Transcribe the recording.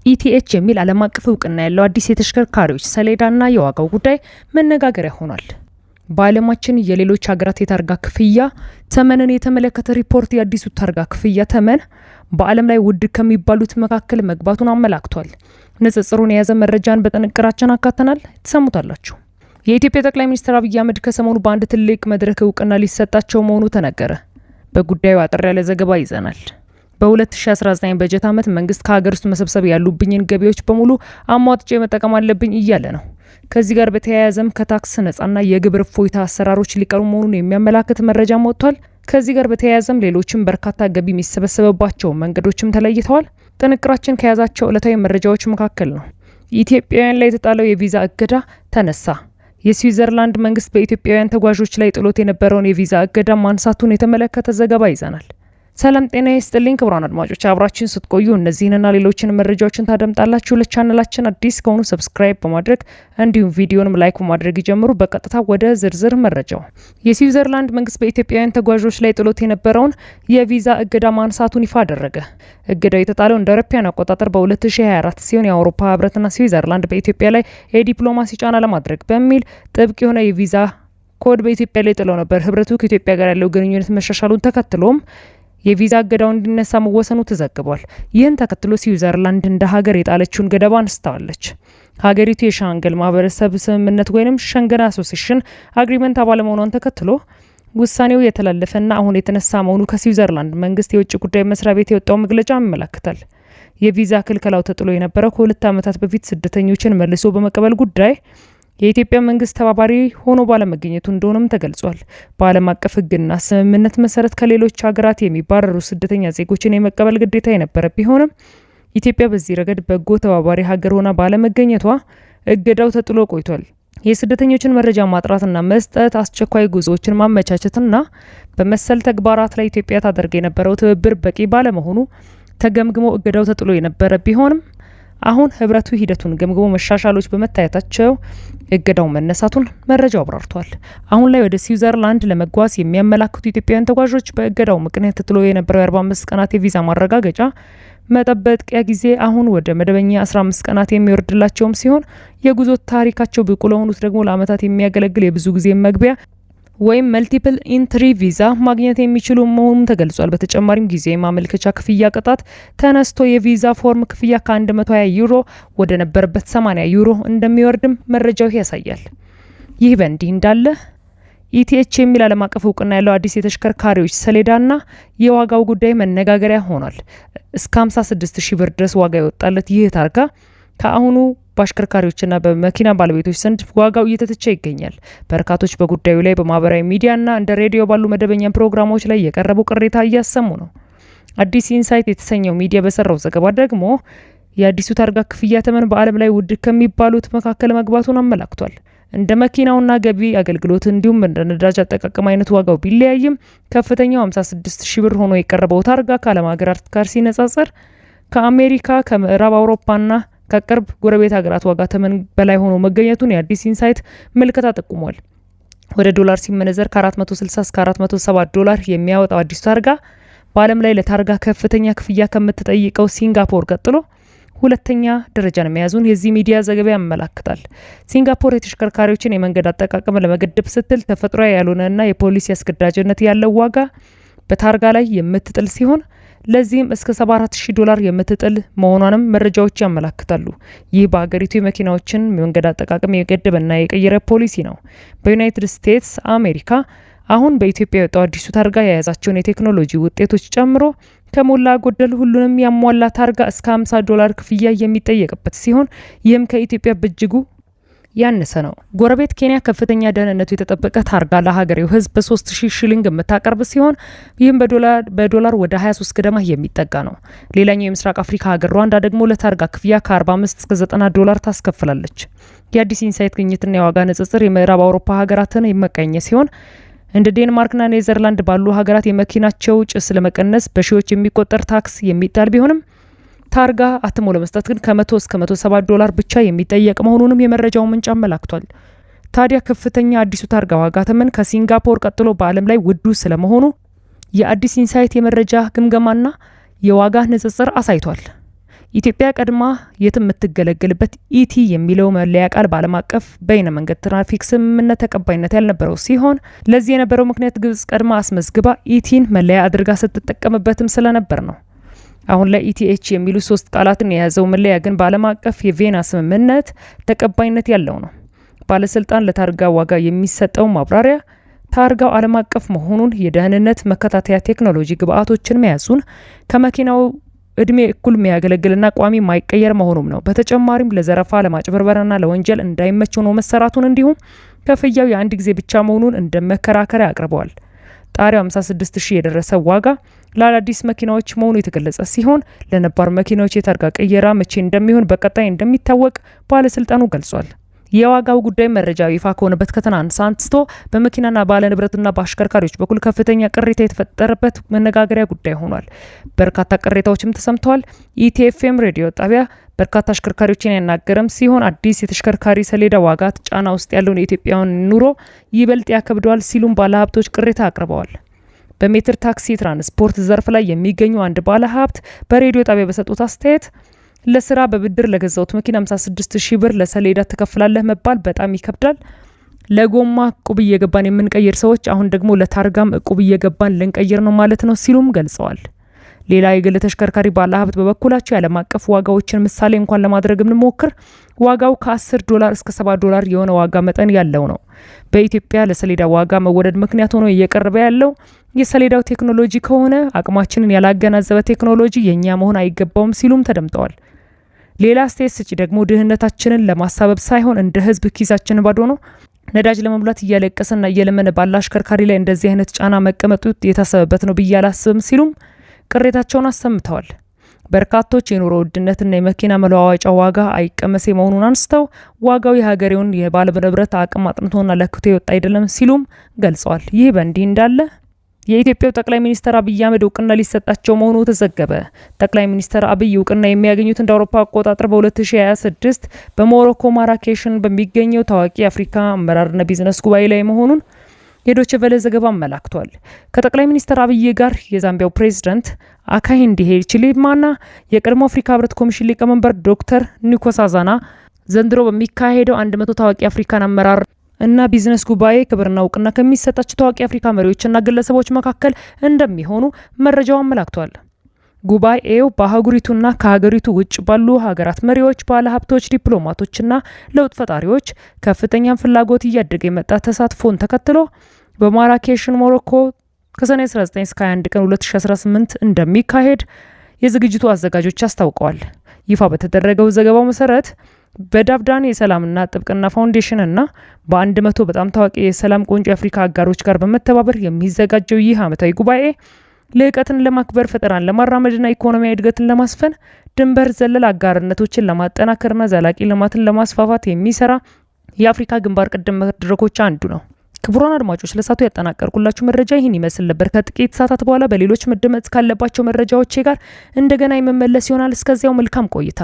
ኢቲኤች የሚል ዓለም አቀፍ እውቅና ያለው አዲስ የተሽከርካሪዎች ሰሌዳና የዋጋው ጉዳይ መነጋገሪያ ሆኗል። በዓለማችን የሌሎች ሀገራት የታርጋ ክፍያ ተመንን የተመለከተ ሪፖርት የአዲሱ ታርጋ ክፍያ ተመን በዓለም ላይ ውድ ከሚባሉት መካከል መግባቱን አመላክቷል። ንጽጽሩን የያዘ መረጃን በጥንቅራችን አካተናል፣ ትሰሙታላችሁ። የኢትዮጵያ ጠቅላይ ሚኒስትር አብይ አህመድ ከሰሞኑ በአንድ ትልቅ መድረክ እውቅና ሊሰጣቸው መሆኑ ተነገረ። በጉዳዩ አጠር ያለ ዘገባ ይዘናል። በ2019 በጀት ዓመት መንግስት ከሀገር ውስጥ መሰብሰብ ያሉብኝን ገቢዎች በሙሉ አሟጥጬ መጠቀም አለብኝ እያለ ነው። ከዚህ ጋር በተያያዘም ከታክስ ነጻና የግብር እፎይታ አሰራሮች ሊቀሩ መሆኑን የሚያመላክት መረጃ ወጥቷል። ከዚህ ጋር በተያያዘም ሌሎችም በርካታ ገቢ የሚሰበሰብባቸው መንገዶችም ተለይተዋል። ጥንቅራችን ከያዛቸው ዕለታዊ መረጃዎች መካከል ነው። ኢትዮጵያውያን ላይ የተጣለው የቪዛ እገዳ ተነሳ። የስዊዘርላንድ መንግስት በኢትዮጵያውያን ተጓዦች ላይ ጥሎት የነበረውን የቪዛ እገዳ ማንሳቱን የተመለከተ ዘገባ ይዘናል። ሰላም ጤና ይስጥልኝ ክቡራን አድማጮች፣ አብራችን ስትቆዩ እነዚህንና ሌሎችን መረጃዎችን ታደምጣላችሁ። ለቻናላችን አዲስ ከሆኑ ሰብስክራይብ በማድረግ እንዲሁም ቪዲዮንም ላይክ በማድረግ ይጀምሩ። በቀጥታ ወደ ዝርዝር መረጃው። የስዊዘርላንድ መንግስት በኢትዮጵያውያን ተጓዦች ላይ ጥሎት የነበረውን የቪዛ እገዳ ማንሳቱን ይፋ አደረገ። እገዳው የተጣለው እንደ አውሮፓውያን አቆጣጠር በ2024 ሲሆን የአውሮፓ ህብረትና ስዊዘርላንድ በኢትዮጵያ ላይ የዲፕሎማሲ ጫና ለማድረግ በሚል ጥብቅ የሆነ የቪዛ ኮድ በኢትዮጵያ ላይ ጥለው ነበር። ህብረቱ ከኢትዮጵያ ጋር ያለው ግንኙነት መሻሻሉን ተከትሎም የቪዛ እገዳው እንዲነሳ መወሰኑ ተዘግቧል። ይህን ተከትሎ ስዊዘርላንድ እንደ ሀገር የጣለችውን ገደባ አንስታለች። ሀገሪቱ የሻንገን ማህበረሰብ ስምምነት ወይም ሸንገን አሶሲሽን አግሪመንት አባል መሆኗን ተከትሎ ውሳኔው የተላለፈና አሁን የተነሳ መሆኑ ከስዊዘርላንድ መንግስት የውጭ ጉዳይ መስሪያ ቤት የወጣው መግለጫ ያመለክታል። የቪዛ ክልከላው ተጥሎ የነበረው ከ2 ዓመታት በፊት ስደተኞችን መልሶ በመቀበል ጉዳይ የኢትዮጵያ መንግስት ተባባሪ ሆኖ ባለመገኘቱ እንደሆነም ተገልጿል። በዓለም አቀፍ ሕግና ስምምነት መሰረት ከሌሎች ሀገራት የሚባረሩ ስደተኛ ዜጎችን የመቀበል ግዴታ የነበረ ቢሆንም ኢትዮጵያ በዚህ ረገድ በጎ ተባባሪ ሀገር ሆና ባለመገኘቷ እገዳው ተጥሎ ቆይቷል። የስደተኞችን መረጃ ማጥራትና መስጠት፣ አስቸኳይ ጉዞዎችን ማመቻቸትና በመሰል ተግባራት ላይ ኢትዮጵያ ታደርግ የነበረው ትብብር በቂ ባለመሆኑ ተገምግሞ እገዳው ተጥሎ የነበረ ቢሆንም አሁን ህብረቱ ሂደቱን ገምግሞ መሻሻሎች በመታየታቸው እገዳው መነሳቱን መረጃው አብራርቷል። አሁን ላይ ወደ ስዊዘርላንድ ለመጓዝ የሚያመላክቱ ኢትዮጵያውያን ተጓዦች በእገዳው ምክንያት ተጥሎ የነበረው 45 ቀናት የቪዛ ማረጋገጫ መጠበቂያ ጊዜ አሁን ወደ መደበኛ 15 ቀናት የሚወርድላቸውም ሲሆን የጉዞ ታሪካቸው ብቁ ለሆኑት ደግሞ ለዓመታት የሚያገለግል የብዙ ጊዜ መግቢያ ወይም መልቲፕል ኢንትሪ ቪዛ ማግኘት የሚችሉ መሆኑን ተገልጿል። በተጨማሪም ጊዜ ማመልከቻ ክፍያ ቅጣት ተነስቶ የቪዛ ፎርም ክፍያ ከ120 ዩሮ ወደ ነበረበት 80 ዩሮ እንደሚወርድም መረጃው ያሳያል። ይህ በእንዲህ እንዳለ ኢቲኤች የሚል ዓለም አቀፍ እውቅና ያለው አዲስ የተሽከርካሪዎች ሰሌዳና የዋጋው ጉዳይ መነጋገሪያ ሆኗል። እስከ 56,000 ብር ድረስ ዋጋ የወጣለት ይህ ታርጋ ከአሁኑ በአሽከርካሪዎችና በመኪና ባለቤቶች ዘንድ ዋጋው እየተተቸ ይገኛል። በርካቶች በጉዳዩ ላይ በማህበራዊ ሚዲያና እንደ ሬዲዮ ባሉ መደበኛ ፕሮግራሞች ላይ የቀረቡ ቅሬታ እያሰሙ ነው። አዲስ ኢንሳይት የተሰኘው ሚዲያ በሰራው ዘገባ ደግሞ የአዲሱ ታርጋ ክፍያ ተመን በዓለም ላይ ውድ ከሚባሉት መካከል መግባቱን አመላክቷል። እንደ መኪናውና ገቢ አገልግሎት እንዲሁም እንደ ነዳጅ አጠቃቀም አይነት ዋጋው ቢለያይም ከፍተኛው 56,000 ብር ሆኖ የቀረበው ታርጋ ከዓለም ሀገራት ጋር ሲነጻጸር ከአሜሪካ ከምዕራብ አውሮፓና ከቅርብ ጎረቤት ሀገራት ዋጋ ተመን በላይ ሆኖ መገኘቱን የአዲስ ኢንሳይት ምልከታ ጠቁሟል። ወደ ዶላር ሲመነዘር ከ460 እስከ 470 ዶላር የሚያወጣው አዲሱ ታርጋ በዓለም ላይ ለታርጋ ከፍተኛ ክፍያ ከምትጠይቀው ሲንጋፖር ቀጥሎ ሁለተኛ ደረጃን መያዙን የዚህ ሚዲያ ዘገባ ያመላክታል። ሲንጋፖር የተሽከርካሪዎችን የመንገድ አጠቃቀም ለመገደብ ስትል ተፈጥሯዊ ያልሆነና የፖሊሲ አስገዳጅነት ያለው ዋጋ በታርጋ ላይ የምትጥል ሲሆን ለዚህም እስከ 74,000 ዶላር የምትጥል መሆኗንም መረጃዎች ያመላክታሉ። ይህ በሀገሪቱ የመኪናዎችን መንገድ አጠቃቀም የገደበና የቀየረ ፖሊሲ ነው። በዩናይትድ ስቴትስ አሜሪካ አሁን በኢትዮጵያ የወጣው አዲሱ ታርጋ የያዛቸውን የቴክኖሎጂ ውጤቶች ጨምሮ ከሞላ ጎደል ሁሉንም ያሟላ ታርጋ እስከ 50 ዶላር ክፍያ የሚጠየቅበት ሲሆን ይህም ከኢትዮጵያ በእጅጉ ያነሰ ነው። ጎረቤት ኬንያ ከፍተኛ ደህንነቱ የተጠበቀ ታርጋ ለሀገሬው ሕዝብ በ3,000 ሽሊንግ የምታቀርብ ሲሆን ይህም በዶላር ወደ 23 ገደማ የሚጠጋ ነው። ሌላኛው የምስራቅ አፍሪካ ሀገር ሩዋንዳ ደግሞ ለታርጋ ክፍያ ከ45 እስከ 90 ዶላር ታስከፍላለች። የአዲስ ኢንሳይት ግኝትና የዋጋ ንጽጽር የምዕራብ አውሮፓ ሀገራትን የሚመቀኘ ሲሆን እንደ ዴንማርክና ኔዘርላንድ ባሉ ሀገራት የመኪናቸው ጭስ ለመቀነስ በሺዎች የሚቆጠር ታክስ የሚጣል ቢሆንም ታርጋ አትሞ ለመስጠት ግን ከ100 እስከ 170 ዶላር ብቻ የሚጠየቅ መሆኑንም የመረጃው ምንጭ አመላክቷል። ታዲያ ከፍተኛ አዲሱ ታርጋ ዋጋ ተመን ከሲንጋፖር ቀጥሎ በዓለም ላይ ውዱ ስለመሆኑ የአዲስ ኢንሳይት የመረጃ ግምገማና የዋጋ ንጽጽር አሳይቷል። ኢትዮጵያ ቀድማ የምትገለገልበት ኢቲ የሚለው መለያ ቃል በዓለም አቀፍ በይነ መንገድ ትራፊክ ስምምነት ተቀባይነት ያልነበረው ሲሆን ለዚህ የነበረው ምክንያት ግብጽ ቀድማ አስመዝግባ ኢቲን መለያ አድርጋ ስትጠቀምበትም ስለነበር ነው። አሁን ላይ ኢቲኤች የሚሉ 3 ቃላትን የያዘው መለያ ግን በዓለም አቀፍ የቬና ስምምነት ተቀባይነት ያለው ነው። ባለስልጣን ለታርጋ ዋጋ የሚሰጠው ማብራሪያ ታርጋው ዓለም አቀፍ መሆኑን፣ የደህንነት መከታተያ ቴክኖሎጂ ግብአቶችን መያዙን፣ ከመኪናው እድሜ እኩል የሚያገለግልና ቋሚ ማይቀየር መሆኑም ነው። በተጨማሪም ለዘረፋ ለማጭበርበርና ለወንጀል እንዳይመች ሆኖ መሰራቱን እንዲሁም ክፍያው የአንድ ጊዜ ብቻ መሆኑን እንደ መከራከሪያ አቅርበዋል። ጣሪያው 56000 የደረሰ ዋጋ ለአዳዲስ መኪናዎች መሆኑ የተገለጸ ሲሆን ለነባር መኪናዎች የታርጋ ቅየራ መቼ እንደሚሆን በቀጣይ እንደሚታወቅ ባለስልጣኑ ገልጿል። የዋጋው ጉዳይ መረጃ ይፋ ከሆነበት ከትናንት አንስቶ በመኪናና ባለ ንብረትና በአሽከርካሪዎች በኩል ከፍተኛ ቅሬታ የተፈጠረበት መነጋገሪያ ጉዳይ ሆኗል። በርካታ ቅሬታዎችም ተሰምተዋል። ኢቲኤፍኤም ሬዲዮ ጣቢያ በርካታ አሽከርካሪዎችን ያናገረም ሲሆን አዲስ የተሽከርካሪ ሰሌዳ ዋጋ ጫና ውስጥ ያለውን የኢትዮጵያውያን ኑሮ ይበልጥ ያከብደዋል ሲሉም ባለሀብቶች ቅሬታ አቅርበዋል። በሜትር ታክሲ ትራንስፖርት ዘርፍ ላይ የሚገኙ አንድ ባለሀብት በሬዲዮ ጣቢያ በሰጡት አስተያየት ለስራ በብድር ለገዛውት መኪና 56000 ብር ለሰሌዳ ትከፍላለህ መባል በጣም ይከብዳል። ለጎማ እቁብ እየገባን የምንቀይር ሰዎች አሁን ደግሞ ለታርጋም እቁብ እየገባን ልንቀይር ነው ማለት ነው ሲሉም ገልጸዋል። ሌላ የግል ተሽከርካሪ ባለሀብት በበኩላቸው የዓለም አቀፍ ዋጋዎችን ምሳሌ እንኳን ለማድረግ ብንሞክር ዋጋው ከ$10 እስከ $7 የሆነ ዋጋ መጠን ያለው ነው። በኢትዮጵያ ለሰሌዳ ዋጋ መወደድ ምክንያት ሆኖ እየቀረበ ያለው የሰሌዳው ቴክኖሎጂ ከሆነ አቅማችንን ያላገናዘበ ቴክኖሎጂ የኛ መሆን አይገባውም ሲሉም ተደምጠዋል። ሌላ አስተያየት ሰጪ ደግሞ ድህነታችንን ለማሳበብ ሳይሆን እንደ ህዝብ ኪሳችን ባዶ ነው፣ ነዳጅ ለመሙላት እያለቀሰና እየለመነ ባለ አሽከርካሪ ላይ እንደዚህ አይነት ጫና መቀመጡ የታሰበበት ነው ብዬ አላስብም ሲሉም ቅሬታቸውን አሰምተዋል። በርካቶች የኑሮ ውድነትና የመኪና መለዋወጫ ዋጋ አይቀመሴ መሆኑን አንስተው ዋጋው የሀገሬውን የባለ ንብረት አቅም አጥንቶና ለክቶ የወጣ አይደለም ሲሉም ገልጸዋል። ይህ በእንዲህ እንዳለ የኢትዮጵያው ጠቅላይ ሚኒስትር አብይ አህመድ እውቅና ሊሰጣቸው መሆኑ ተዘገበ። ጠቅላይ ሚኒስትር አብይ እውቅና የሚያገኙት እንደ አውሮፓ አቆጣጠር በ2026 በሞሮኮ ማራኬሽን በሚገኘው ታዋቂ የአፍሪካ አመራርና ቢዝነስ ጉባኤ ላይ መሆኑን የዶይቼ ቬለ ዘገባ አመላክቷል። ከጠቅላይ ሚኒስትር አብይ ጋር የዛምቢያው ፕሬዝዳንት አካሂንዴ ሂቺሌማና የቀድሞ አፍሪካ ህብረት ኮሚሽን ሊቀመንበር ዶክተር ኒኮሳዛና ዘንድሮ በሚካሄደው 100 ታዋቂ አፍሪካን አመራር እና ቢዝነስ ጉባኤ ክብርና እውቅና ከሚሰጣቸው ታዋቂ አፍሪካ መሪዎችና ግለሰቦች መካከል እንደሚሆኑ መረጃው አመላክቷል። ጉባኤው በአህጉሪቱና ከሀገሪቱ ውጭ ባሉ ሀገራት መሪዎች፣ ባለሀብቶች፣ ዲፕሎማቶችና ለውጥ ፈጣሪዎች ከፍተኛ ፍላጎት እያደገ የመጣ ተሳትፎን ተከትሎ በማራኬሽን ሞሮኮ ከሰኔ 19 እስከ 21 ቀን 2018 እንደሚካሄድ የዝግጅቱ አዘጋጆች አስታውቀዋል። ይፋ በተደረገው ዘገባው መሰረት በዳፍዳን የሰላምና ጥብቅና ፋውንዴሽን እና በ100 በጣም ታዋቂ የሰላም ቆንጆ የአፍሪካ አጋሮች ጋር በመተባበር የሚዘጋጀው ይህ ዓመታዊ ጉባኤ ልዕቀትን ለማክበር፣ ፈጠራን ለማራመድና ኢኮኖሚያዊ እድገትን ለማስፈን፣ ድንበር ዘለል አጋርነቶችን ለማጠናከርና ዘላቂ ልማትን ለማስፋፋት የሚሰራ የአፍሪካ ግንባር ቀደም መድረኮች አንዱ ነው። ክቡራን አድማጮች ለሳቱ ያጠናቀርኩላችሁ መረጃ ይህን ይመስል ነበር። ከጥቂት ሰዓታት በኋላ በሌሎች መደመጥ ካለባቸው መረጃዎች ጋር እንደገና የመመለስ ይሆናል። እስከዚያው መልካም ቆይታ።